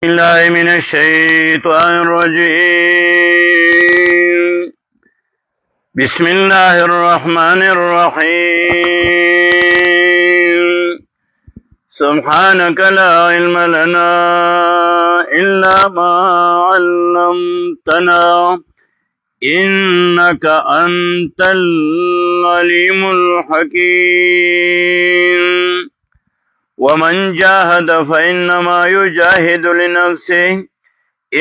الله من الشيطان الرجيم. بسم الله الرحمن الرحيم. سبحانك لا علم لنا إلا ما علمتنا إنك أنت العليم الحكيم. ومن جاهد فإنما يجاهد لنفسه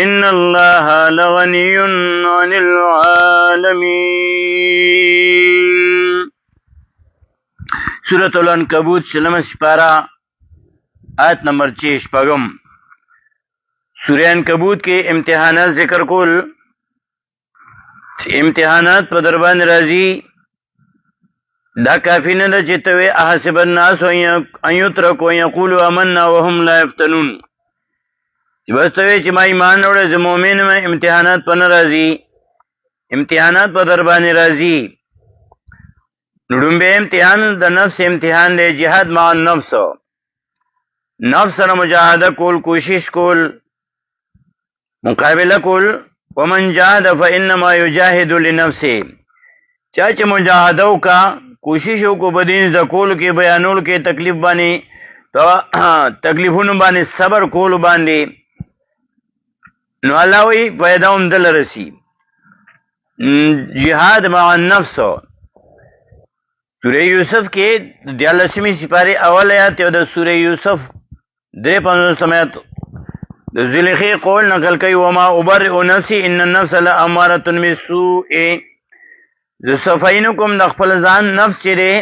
إن الله لغني عن العالمين. سورة العنکبوت شلم سپارہ آیت نمبر 6 سورہ عنکبوت کے امتحانات ذکر کول. امتحانات په دربان راځي دا کافی نه ده چې ته وې احسب الناس ان یترکوا ان یقولوا آمنا وهم لا یفتنون. چې بس ته وې چې ما ایمان وروړی زه مؤمن یم، امتحانات په نه راځي، امتحانات په در باندې راځي. لومبی امتحان د نفس امتحان دی، جهاد مع النفس، نفس سره مجاهده کول، کوشش کول، مقابله کول. ومن جاهد فانما یجاهد لنفسه، چا چې مجاهده وکا، کوشش وکړو په دین زده کولو کې، بیانولو کې، تکلیف باندې تکلیفونو باندې صبر کولو باندې، نو الله وی فایده هم دل رسی. جهاد مع النفس سوره یوسف کې 43 سپاره اول آیات او د سوره یوسف 53 آیات د زلیخی قول نقل کوي وما ابرئ نفسي ان النفس لاماره بالسوء. ز صفینکم د خپل ځان نفس چې دی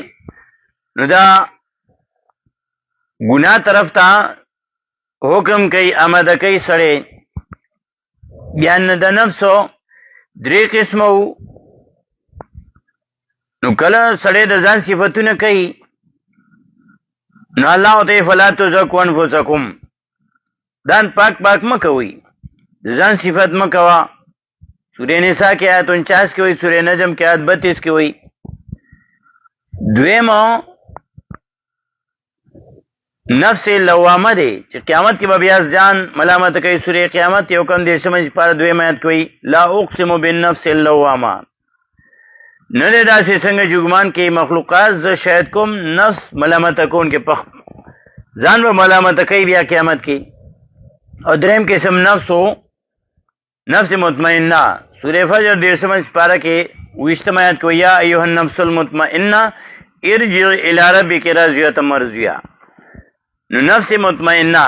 نو دا ګناه طرف ته حکم کوي، آماده کوي سړی. بیان د نفسو درې قسمه وو. نو کله سړی د ځان صفتونه کوي نو الله ته فلا تزکوا انفسکم، ځان پاک پاک مه کوئ، د ځان صفت مه کوه. سورہ نساء کی آیت 49 کی ہوئی، سورہ نجم کی آیت 32 کی ہوئی. دویمو نفس لوامه دی چې قیامت کې به بیا ځان ملامت کوي. سورہ قیامت یو کم 10 پاره 2 آیت کوي لا اقسم بالنفس اللوامه. نه دی داسې څنګه چې ګمان کوي مخلوقات زه شاید کوم، نفس ملامت کون کې پخ ځان به ملامت کوي بیا قیامت کې. او دریم قسم نفسو نفس مطمئنہ، سورہ فجر 10 پارہ کے 20 آیت کو یا ایھا النفس المطمئنہ ارجع الی ربک راضیۃ مرضیہ. نو نفس مطمئنہ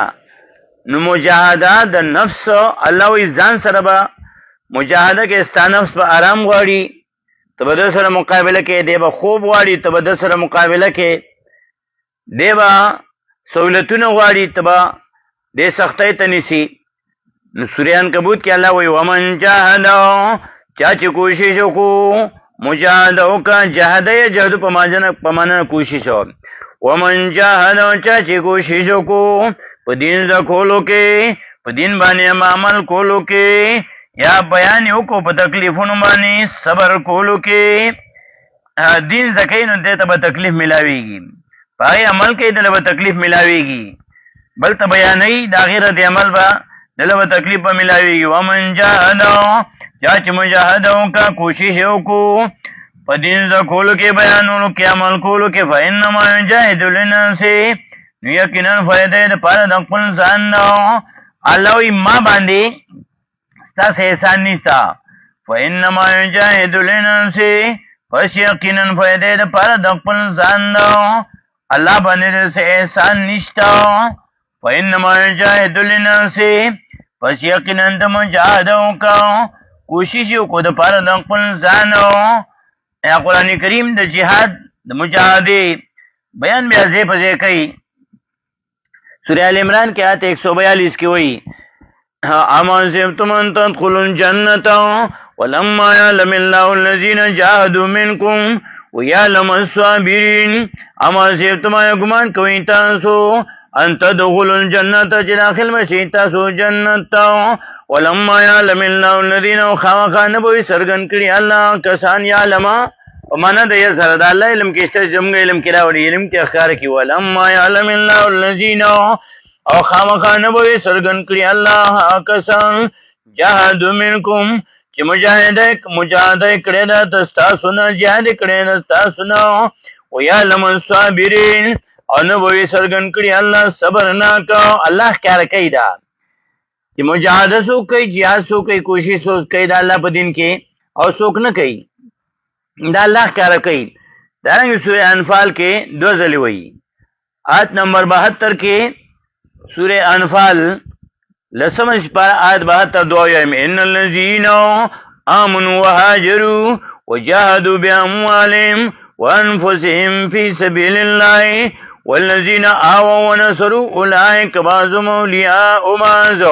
نو مجاهده د نفس الله وی ځان سره به مجاهده کې ستا نفس په آرام غواړي، ته به د سره مقابله کې، دی به خوب غواړي، ته به د سره مقابله کې، دی به سہولتونه غواړي، ته به د سختۍ ته نیسي. نو سورہ عنکبوت کې الله وی ومن جاهد، چا چې کوشش وکړو، مجاهده وکړه، جهاد یجهد په معنا کوشش وکړه. ومن جاهد، چا چې کوشش وکړو په دین د کولو کې، په دین باندې عمل کولو کې، یا بیان وکړو په تکلیفونو باندې صبر کولو کې. دین زکین نو ته به تکلیف ملاويږي، پای عمل کې دله به تکلیف ملاويږي، بل ته بیانې د غیرت عمل به دله به تکلیف به ملاویږي. ومن جاهد، چا چې مجاهده وکړه، کوشش وکړو په دین د کولو کې، بیانولو کې، عمل کولو کې، فانما یجاهد لنفسه، نو یقینا فایده د پاره د خپل ځان نه. الله وی ما باندې ستاسو احسان نشته، فانما یجاهد لنفسه، پس یقینا فایده د پاره د خپل ځان نه. الله باندې احسان نشته، فانما یجاهد لنفسه، پس یقینا د مجاهده وکړه، کوشش وکړو د پاره د خپل ځان. یا قرآن کریم د جهاد د مجاهدې بیان بیا ځای په ځای کوي. سورہ ال عمران کې آیت 142 کې وایي اما حسبتم ان تدخلوا الجنة ولما يعلم الله الذين جاهدوا منكم ويعلم الصابرين. اما حسبتم گمان کوئ تاسو ان تدخلوا الجنة چې داخل بشئ تاسو جنت ته، ولما يعلم الله الذين خامخا نبوي سرګن کړي الله کسان يعلم او معنا د یې سره د الله علم کې شته، زموږ علم کې راوړي، علم کې ښکار کی. ولما يعلم الله الذين او خامخا نبوي سرګن کړی الله کسان جهادو منکم چې مجاهده کړی دا تاسو نه جهاد کړی دا تاسو نه او یعلم الصابرین او نبوي سرګن کړی الله صبر نه کو الله کار کوي دا چې مجاهده سو کوي جهاد سو کوي کوشش سو کوي دا الله په دین کې او څوک نه کوي دا الله کار کوي دا رنګ سورہ انفال کې دو ځلې وایي آیت نمبر 72 کې سورہ انفال لسم شپاره آیت 72 دویم ان الذين آمنوا وهاجروا وجاهدوا بأموالهم وأنفسهم في سبيل الله والذين آووا ونصروا أولئك بعضهم أولياء بعض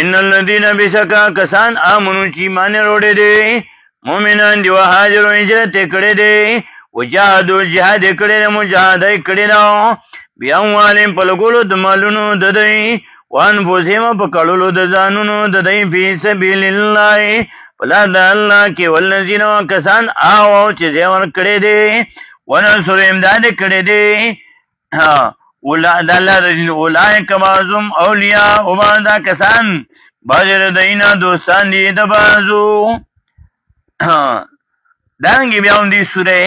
ان الذين بشکا کسان آمنوا چې مان وروړي دي مؤمنان دی وهاجروا هجرت کړي دي وجاهدوا جهاد کړي دي مجاهده کړي دي بأموالهم په لګولو د مالونو د دوی وانفسهم په کړلو د ځانونو د دوی په سبیل الله فلا د الله کې والذین کسان آو چې ځور کړي دي ونصر امداد کړي دي اولئک بعضهم اولیاء او بعض کسان باجر دینا دوستان دي د بازو دانګي بیا د سوره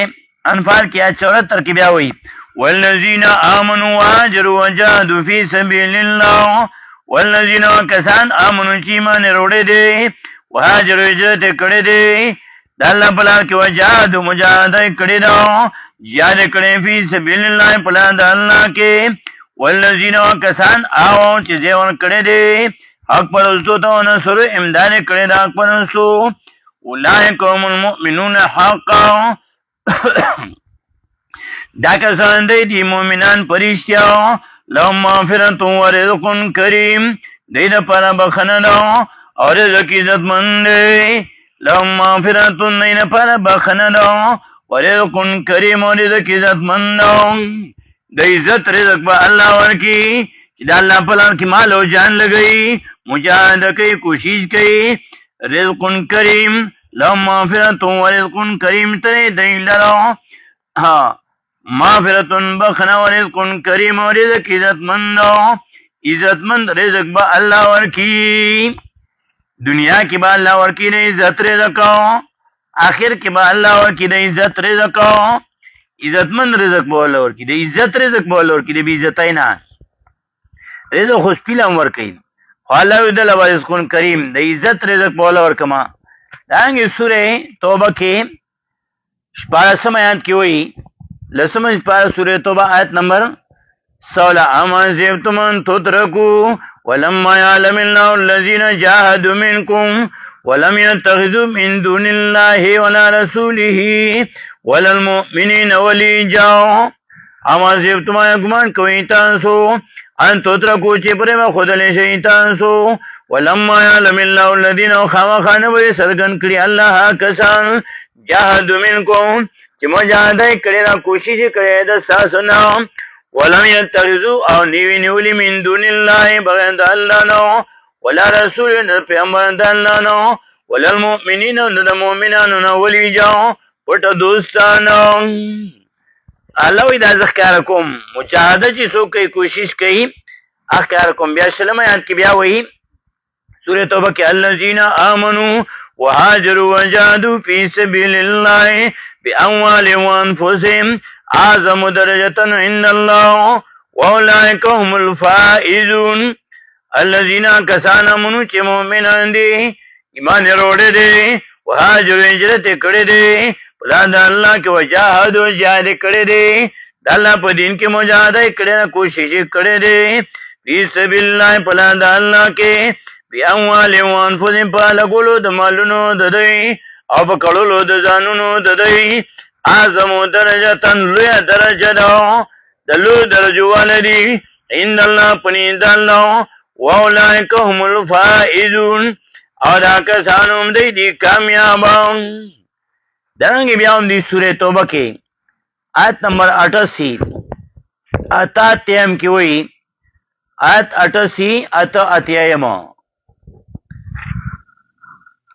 انفال کې 74 کې بیا وایي والذین آمنوا وهاجروا وجاهدوا فی سبیل الله والذین کسان آمنوا چې ایمان وروړي دي وهاجروا هجرت کړي دي د الله په لار کې وجاهدوا مجاهده کړي دي جهاد کړي فی سبیل الله په لار د الله کې والذین کسان آو چې ځور کړي دي حق پرستو ته نصر امداد کړي دا حق پرستو اولئک هم المؤمنون حقا دا کسان دی مومنان پرشتیا لهم مغفرت و رزق کریم دی دا پارا بخنه دا او رزق عزت مند دی لهم مغفرت دی دا پارا بخنه دا و رزق کریم و رزق عزت مند دا دی عزت رزق با اللہ ورکی چې دا اللہ پلان کی مال و جان لگئی مجاہد کئی کوشش کئی رزق کریم لهم مغفرت و رزق کریم تری دی لرا مغفرتن بخنا و رزق کریم و رزق عزت مند رزق با اللہ ورکی دنیا کی با اللہ ورکی دے عزت رزق آخر کی با اللہ ورکی دے عزت رزق عزت مند رزق با اللہ ورکی دے عزت رزق با اللہ ورکی دے بی عزت اینا رزق خوش پیلم ورکی خوالا ودل و رزق کریم دے عزت رزق با اللہ ورکما دانگی سورہ توبہ کے شپارسم آیات کی ہوئی لسمج پارا سورہ توبہ آیت نمبر 16 اما زیبتم ان تترکو ولما یعلم اللہ الذین جاہدوا منکم ولم يتخذوا من دون الله ولا رسوله ولا المؤمنین ولیجا اما زیبتم اگمان کوئی تانسو ان تترکو چی پرم خودل شیطانسو ولما یعلم اللہ الذین خامخان وی سرگن کری اللہ کسان جاہدوا منکم چې مجاهده کړي را کوشش کړي د تاسو نه ولم يتخذوا او نیولی من دون الله بغیر د الله نو ولا رسول پیغمبر د الله نو ولا المؤمنین د مؤمنانو نو ولیجا پټ دوستانو الله دا ذکر کوم مجاهده چې څوک کوشش کوي اخکار کوم بیا سلام یاد کی بیا وایي سورۃ توبہ کې الذین آمنوا وهاجروا وجاهدوا فی سبیل الله بأموالهم وأنفسهم أعظم درجة عند الله وأولئك هم الفائزون الذين كسان آمنوا چې مؤمنان دي ایمان وروړي دي وهاجروا هجرت کړي دي په لار د الله کې وجاهدوا جهاد کړي دي د الله په دین کې مجاهده کړي کوشش کړي دي فی سبیل الله په لار د الله کې بأموالهم وأنفسهم په لګولو د مالونو د دوی او په کړلو د ځانونو د دوی اعظم درجتن لوی درجه ده د لوی درجو والدي ان الله پنید الله واولئک هم الفائزون او دا کسانو هم دی کامیابان دارنګ بیا هم دی سورۃ توبہ کې آیت نمبر 88 اتا تیم کې وایي آیت 88 اتا اتیایم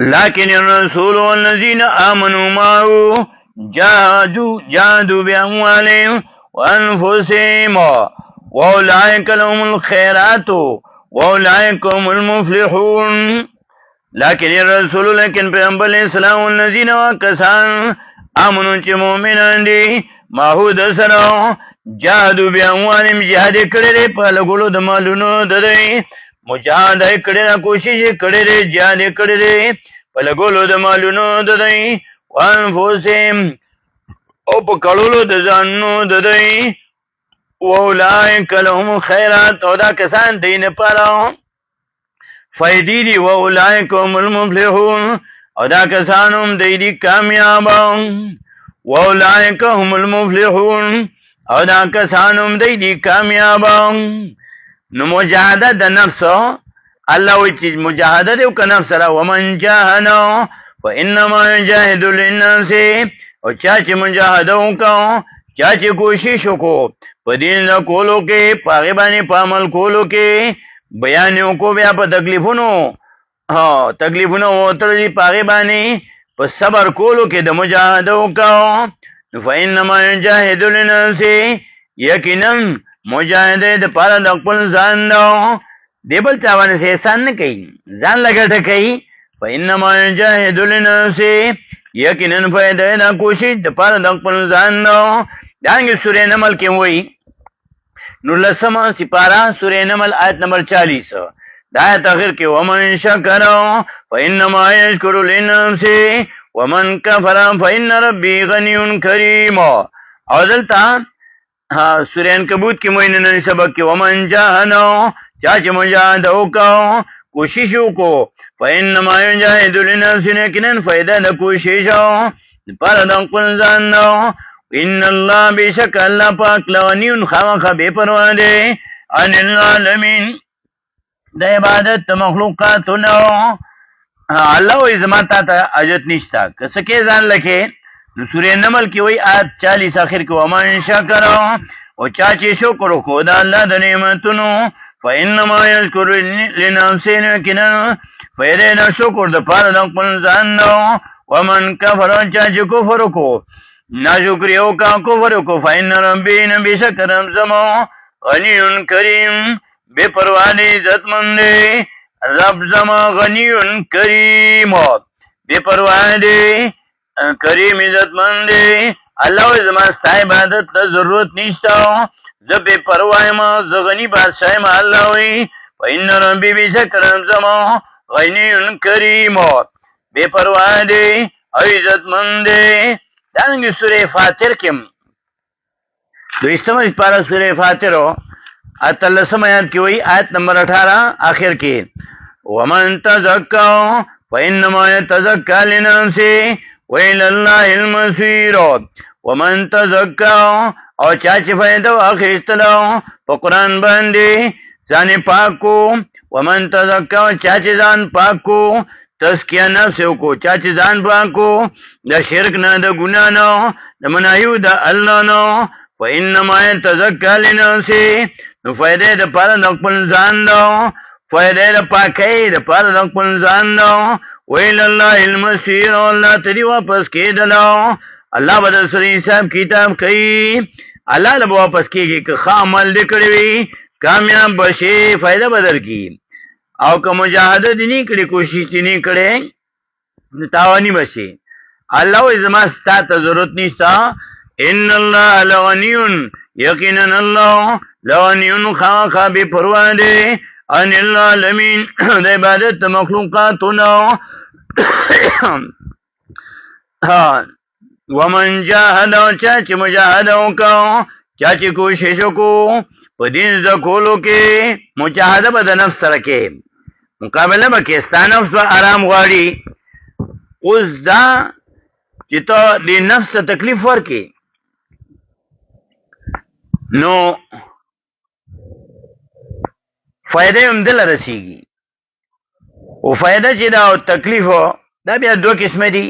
لكن الرسول والذين آمنوا معه جاهدوا بأموالهم وأنفسهم واولئک لهم الخيرات واولئک هم المفلحون. لیکن الرسول لیکن پیغمبر علیہ السلام الذین وکسان امنون چې مؤمنان دي ماهو د سره جهادو باموالهم جهاد کړی په لګولو د مالونو د دی مجاهده کړی کوشش کړی جهاد کړی په لګولو د مالونو د دی وانفسهم او په کړولو د ځانونو د دی واولئک لهم خیرات او دا کسان دین پاره فیدی دی واولئک هم المفلحون او دا کسان هم دی کامیاب واولئک هم المفلحون او دا کسان هم دی کامیاب. نو مجاهده د نفس الله وی چې مجاهده دی او نفس را ومن جاهد فانما يجاهد للناس او چا چې مجاهده وکاو چا چې کوشش وکړو په دین د کولو کې پاغه باندې په عمل کولو کې بیان وکړو بیا په تکلیفونو وترې پاغه باندې په صبر کولو کې د مجاهده وکاو فإنما يجاهد لنفسه یقینا مجاهده د پاره د خپل ځان نو دی بل چا باندې احسان نه کوي ځان لګټه کوي فإنما يجاهد لنفسه یقینا فائدہ نه کوشش د پاره د خپل ځان نو دانګ سورې نمل کې وایي نو لسمه سپارا سورې نمل آیت نمبر 40 دا آیت اخر کې ومن شکر فإنما يشكر لنفسه ومن كفر فإن ربي غني كريم. او دلته سورې عنکبوت کې موینه سبق کې ومن جاهد چا چې مجاهده وکاو کوشش وکړو فإنما يجاهد لنفسه کنن فائدہ د کوشش پر د خپل ځان نو ان الله بشک الله پاک لونی خامخ به پروا دی ان العالمین د عبادت مخلوقاتونو الله و عظمت ته اجت نشتا کس کې ځان لکه نو سورې نمل کې وای آیت 40 اخر کې ومن شکر او چا چې شکر وکړو د الله د نعمتونو فإنما يشكر لنفسه کنا فإذا نه شکر د پاره د خپل ځان نو ومن کفر چا چې کفر وکړو ناشکری او کا کفر کو فین ربی نبی شکرم زمو غنی کریم بے پروانی عزت مند رب زما غنی کریم بے پروانی کریم عزت مند الله زما ست عبادت ته ضرورت نشته ز بے پروايي ما ز غنی بادشاہ ما الله وی فین ربی بی شکرم زمو غنی کریم بے پروانی عزت مند. دانګي سورې فاتر کې دویشتمه پارا سورې فاتر اتلسم آیات کې وایي آیت نمبر 18 آخر کې ومن تزکا فإنما يتزکا لنفسه وإلى الله المصير. ومن تزکا او چا چې فائدہ واخیستلو په قرآن باندې ځان پاکو ومن تزکا چا چې ځان پاکو تزکیه نفس کو چا چې ځان پاکو د شرک نه د ګناه نه د منایو د الله نه فإنما يتزکا لنفسه نو فائدې د پاره د خپل ځان نو فائدې د پاکۍ د پاره د خپل ځان نو ویل الله المصير الله ته دی واپس کېدلو الله بدل سره حساب کتاب کوي الله له واپس کېږي که ښه عمل وکړي وي کامیاب بشي فائدہ بدل کی او که مجاهده دي نه کړي کوشش دي نه کړي نو تاواني بشي. الله و زما ستاسو ضرورت نشته ان الله لغنی یقینا الله لغنی خاخ به پروا دی ان العالمین د عبادت مخلوقاتنا ها ومن جاهد چا چې مجاهده وکاو چا چې کوشش وکاو په دین ز کولو کې مجاهده به د نفس سره کې مقابله به کې ستانفس و آرام غواړي. اوس دا چې ته د نفس ته تکلیف ورکې نو فائدہ هم دل رسیږي او فائدہ چې دا او تکلیف دا بیا دوه قسمه دي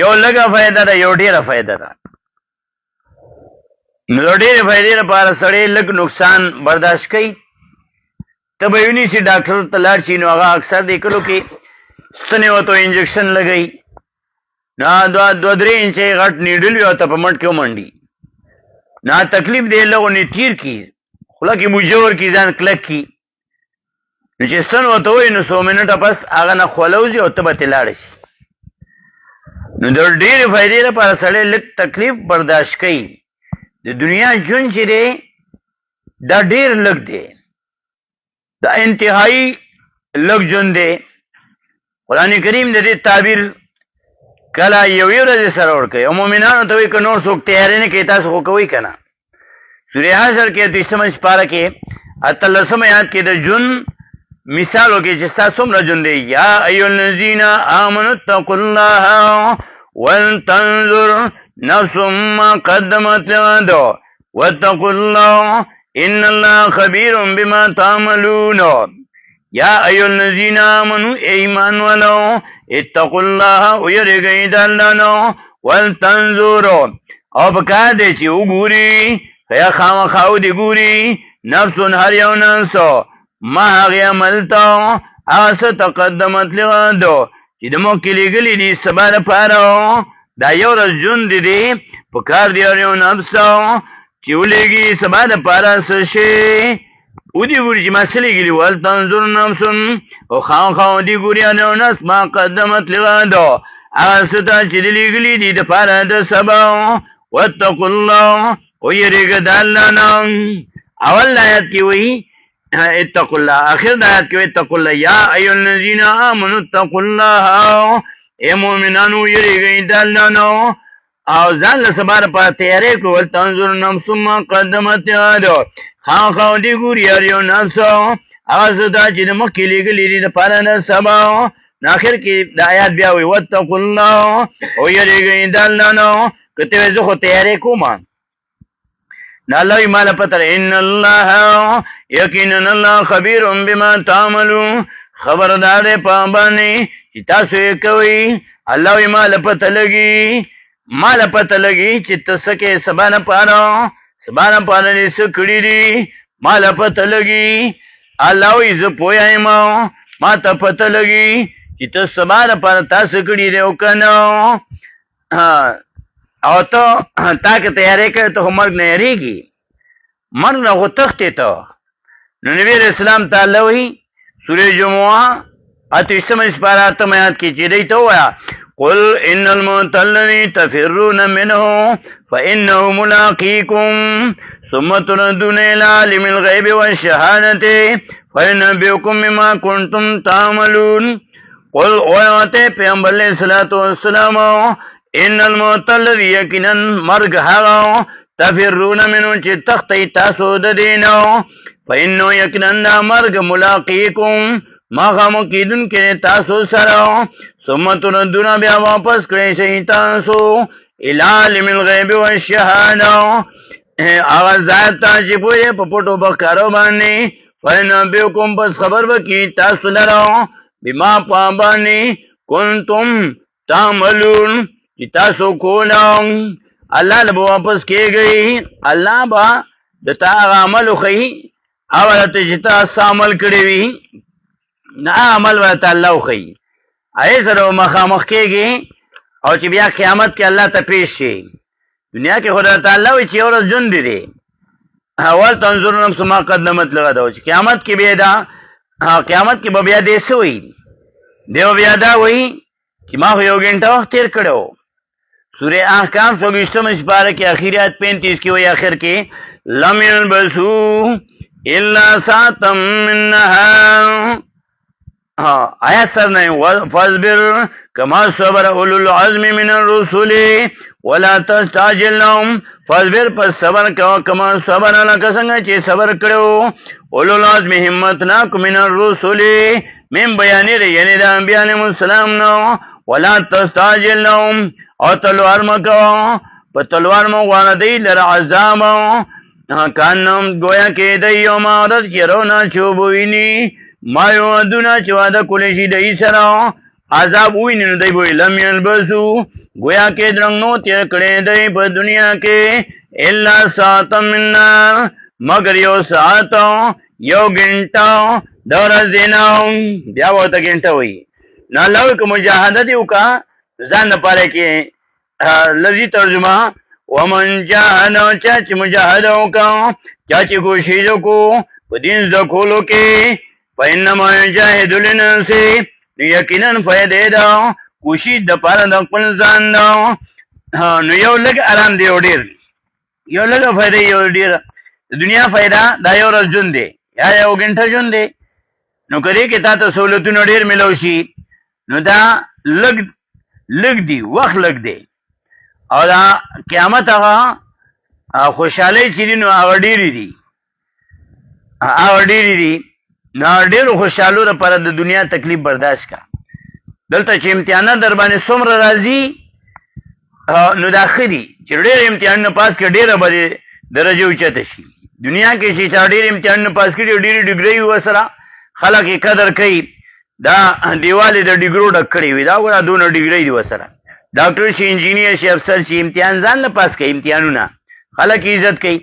یو لږه فائدہ ده یو ډیره فائدہ ده. نو ډیره فائدې لپاره سړی لږ نقصان برداشت کوي ته به ویني چې ډاکټر ته لاړ شي نو هغه اکثر د کلو کې ستنې وته انجکشن لګوي نه دو درې انچې غټ نیډل وي او ته په منډ کې ومنډي نه تکلیف دی لږ نه تیر کی خوله کې بوجور کې ځان کلک کی نو چې ستن ورته وایي نو 100 منټه پس هغه نه خوله وځي او ته به ترې لاړه شي. نو د ډېرې فایدې لپاره سړی لږ تکلیف برداشت کوي. د دنیا ژوند چې دی دا ډېر لږ دی، دا انتهایی لږ ژوند دی. قرآن کریم د دې تعبیر کله یوې ورځې سره ورکوي او مؤمنانو ته وایي که نور څوک تیاری نه کوي تاسو خو کوئ که نه. سورې حشر کې 23 سپاره کې 18 آیات کې د ژوند مثال وکړي چې ستا څومره ژوند دی. یا ایها الذین آمنوا اتقوا الله ولتنظر نفس ما قدمت لغد واتقوا الله ان الله خبیر بما تعملون. یا ایها الذین آمنوا ایمان ولو اتقوا الله ويرګی د الله نو ولتنظر او پکار دی چې وګوري یا خامخاو دی ګوري نفس هر یو نفس ما هغه عمل ته اسه تقدمت لغدو چې د مو کې لګلې دي سبا لپاره دا یو ورځ ژوند دی پکار دی یو نفس چې ولېږي سبا لپاره څه شي او دی ګوري چې ما څه لګلې ول تنظر نفس او خامخاو دی ګوري یو نفس ما قدمت لغدو اسه ته چې لګلې دي د لپاره د سبا واتقوا الله ويرګ دالنا. اول آیت کې وی اتقوا الله، اخر آیت کې اتقوا الله. یا ایها الذین آمنوا اتقوا الله اے مومنانو یریږئ د الله نو او ځان له سبا لپاره تیاری کول. تنظر نفس ما قدمت یاد خامخا دې ګوري یو نفس هغه څه دا چې مخکې لېږلي دي دپاره نه سبا. اخر کې د آیات بیا وی واتقوا الله او یریږئ د الله نو. که ته وایې زه خو تیاری کوم نو الله مال پتر ان الله یقینا الله خبیر بما تعملون، خبردار دی په باندې چې تاسو یې کوئ. الله مال پته لګي چې تاسو کې سبا نه پاره دې څه کړي دي مال پته لګي. الله یې زه پوهایم ما ته پته لګي چې تاسو سبا نه پاره تاسو کړي دي او کنه او ته تاکه تیاری کوي ته مرګ نه یریږي، مرګ نه خو تختې ته. نو نبی علیہ السلام تعالی وی سورہ جمعہ 28 سپارہ 8 آیات کې چې دی ته وایه قل ان الموت الذي تفرون منه فانه ملاقيكم ثم تردون الى عالم الغيب والشهادة فينبئكم بما كنتم تعملون. قل وایته پیغمبر علیہ الصلوۃ والسلام ان الموت الذي یقینا مرګ هغه تفرون منه چې تختی تاسو د دینو فإنه یقینا مرګ ملاقیکم ماغمو کیدون کې تاسو سره ثم تردون بیا واپس کړئ شئ تاسو الی عالم الغیب والشهاده هغه ذات چې پوهې په پټو بکارو باندې فینبئکم پس خبر وکړي تاسو لره بما په باندې کنتم تعملون چې تاسو کوله. الله له واپس کېږي، الله با د تا عمل خو اول ته چې تاسو عمل کړی وي نه عمل ورته الله خو ای سره مخامخ کېږي او چې بیا قیامت کې الله ته پیش شي. دنیا کې خدای تعالی وي چې ورځ ژوند دی اول تنظر نفس ما قدمت لغدو چې قیامت کې بیا دا قیامت کې به بیا دې سوی دیو بیا دا وایي چې ما خو یو غنټه وخت تیر کړو. سورہ احکام 24 سپارہ کې اخیری آیت 35 کې وایي اخر کې لم يلبسوا الا ساعة من نهار. آیات سر نہیں فاصبر كما صبر اولو العزم من الرسل ولا تستعجل لهم. فاصبر پس صبر كما صبر لکه څنګه چې صبر کړو اولو العزم همتناک من الرسل من بیانې یعنی د انبیاء علیهم السلام نو. ولا تستعجل لهم او تلوار مکو په تلوار مو غواړه دی لره عذاب کانم گویا کې دی یو مارد یرونا چوبوینی ما یو دونه چې واده کولی شي دی سره عذاب ویني نو دی بوی لم یلبسو گویا کې درنګ نو تیر کړی دی په دنیا کې الا ساعت من نار مگر یو ساعت یو غنټه دور زینو بیا وته غنټه وی نه لو که مجاهده دی وکا ځان لپاره کې لفظي ترجمه ومن جاهد چې مجاهده وکا چا چې کوشش وکړو په دین زده کولو کې فإنما یجاهد لنفسه یقینا فائدې ده کوشش د پاره د خپل ځان ده. نو یو لږ آرام دی او ډیر یو لږ فائدې یو ډیر دنیا فائدہ دا یو ورځ ژوند دی یا یو غنټه ژوند دی. نو کله کې تا ته سہولتونه ډیر ملو شي نو دا لږ دی وخت لږ دی او دا قیامت هغه خوشحالي چې نو هغه ډیری دي نو ډیر خوشحالو لپاره د دنیا تکلیف برداشت کا. دلته چې امتحانات در باندې څومره راځي نو دا خدي چې ډیر امتحان نه پاس کې ډیره به درجه اوچته شي. دنیا کې چې ډیر امتحان نه پاس کړي ډیر ډیګري وسره خلک قدر کوي دا دیواله د ډیګرو ډک کړی وي دا ګوره دونه ډیګري دی وسره ډاکټر شي انجینیر شي افسر شي امتحان ځان نه پاس کوي امتحانونه خلک عزت کوي.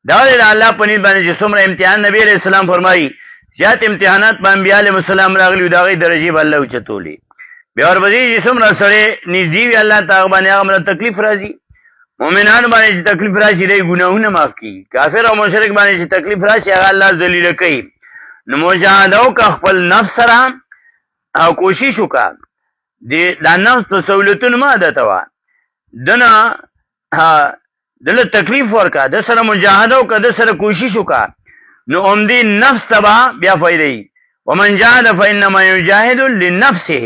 دا د الله په نيت باندې چې څومره امتحان نبی عليه السلام فرمایي زیات امتحانات په انبیاء علیهم السلام راغلي دا غي درجه به الله اوچتولي بیا ورپسې چې څومره سره نږدې وي الله تعالی باندې هغه تکلیف راځي. مؤمنان باندې تکلیف راشي دی ګناهونه معاف کی. کافر او مشرک باندې چې تکلیف راشي هغه الله ذلیل کوي. نو مجاهده او خپل نفس سره او کوشش وکړه د نفس په سہولتونو ما عادت وا دنه دله تکلیف ورکا د سره مجاهده او د سره کوشش وکړه نو اومدي نفس تبا بیا فائدې ومن جاهد فانما يجاهد لنفسه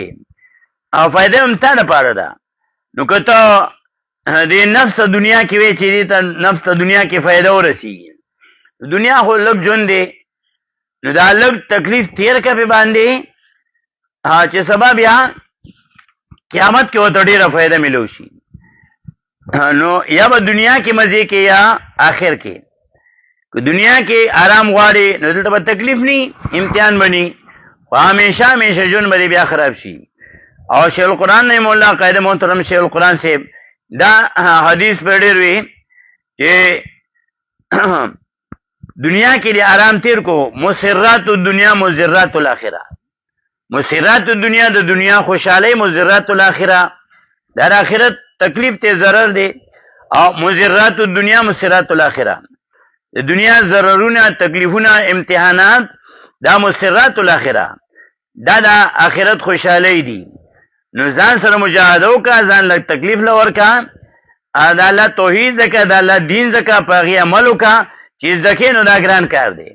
او فائدې هم ته نه پاره ده. نو کته د نفس دنیا کې وی چې ته نفس دنیا کې فائدہ ورسیږي دنیا خو لږ ژوند دی نو دا لږ تکلیف تیر کا په باندې چې سبب یا قیامت کې وته ډیره فائدہ ملو شي. نو یا به دنیا کې مزه کې یا آخر کې که دنیا کې آرام غواړي نو دلته به تکلیف ني امتحان بني همیشه ژوند به بیا خراب شي. او شیخ القرآن نے مولا قائد محترم شیخ القرآن سے دا حدیث پر ډیر وی چې دنیا کې د آرام تیر کو مسرات الدنیا مضرات الاخره. مسرات الدنیا د دنیا خوشحالی مضرات الاخره د آخرت تکلیف ته ضرر دی او مضرات الدنیا مسرات الاخره د دنیا ضررونه تکلیفونه امتحانات دا مسرات الاخره دا د آخرت خوشحالی دی. نو ځان سره مجاهده وکړه ځان لږ تکلیف لور کا د الله توحید زکه د الله دین زکه په هغې عمل وکړه چې زکه نو دا ګران کار دی.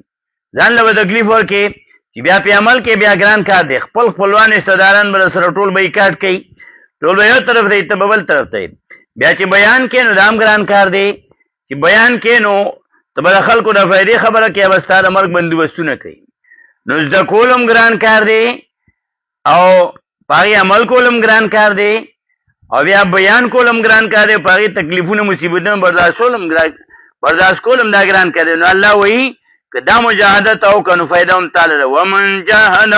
ځان له تکلیف ورکې چې بیا په عمل کې بیا ګران کار دی. خپلوان رشتہداران بل سره ټول بایکاټ کوي ټول به یو طرف دی ته بل طرف دی بیا چې بیان کې نو دام ګران کار دی چې بیان کې نو ته بل خلکو د فائدې خبره کې اوستا د مرګ بندوبستونه کوي. نو ځکه کولم ګران کار دی او پاغي عمل کولم ګران کار دی او بیا بیان کولم ګران کار دی پاغي تکلیفونه مصیبتونه برداشت کولم دا ګران کار دی. نو الله وایي که دا مجاهدت او کنو فائدہ هم تعالی ده. ومن جاهد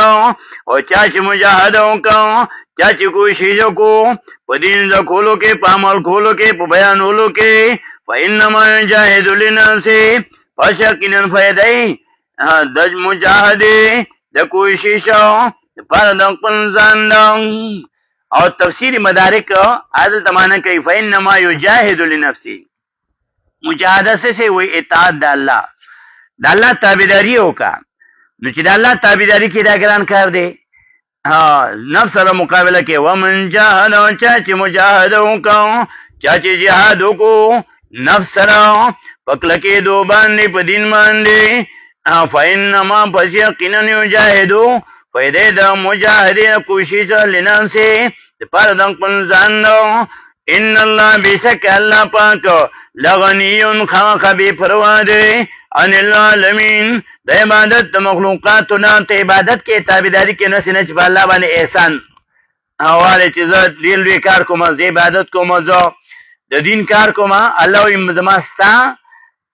او چا چې مجاهده وکړو چا چې کوشش وکړو په دین د کولو کې په عمل کولو کې په بیانولو کې فإنما يجاهد لنفسه فشکنا فائدې د مجاهده د کوشش پر د خپل ځان او تفسیر مدارک عادت معنا کوي فإنما يجاهد لنفسه مجاهده سے وی اطاعت د الله د الله تابعداري وکا. نو چې د الله تابعداري کې دا ګران کار دی نفس سره مقابله کې ومن جاهد او چا چې مجاهده وکاو چا چې جهاد وکړو نفس سره پکله کې دو باندې په دین باندې فإنما فشقنا يجاهدوا فائدې د مجاهدین کوشش لنفسه پر د خپل ځان ان الله بشک الله پاک لغنی خبی پروا دی ان العالمین د عبادت مخلوقاتو نه ته عبادت کې تابعداري کې نه چې په الله باندې احسان حواله چې زه دې کار کوم زه عبادت کوم زه د دین کار کوم الله یې زماستا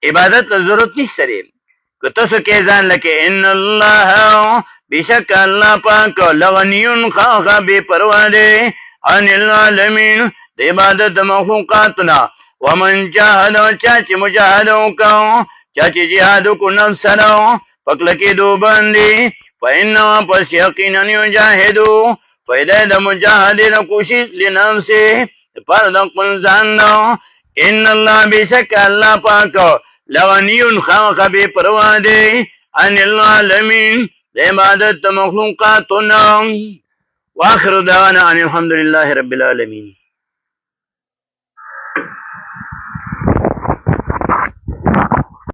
عبادت ته ضرورت نشته لري که تاسو کې ځان لکه ان الله بشک الله پاک لغنی خبی پروا دی ان العالمین د عبادت مخلوقاتو نه ومن جاهد چا چې مجاهده وکاو چا چې جهاد کو نفس سره پکله کې دو باندې فإنما پس یقینا یجاهدوا فائدې د مجاهدین کوشش لنفسه پر د خپل ځان ان الله بشک الله پاک لغنی خامخ بے پروا دے عن العالمین د عبادت مخلوقاتنا. واخر دعوانا ان الحمد لله رب العالمين.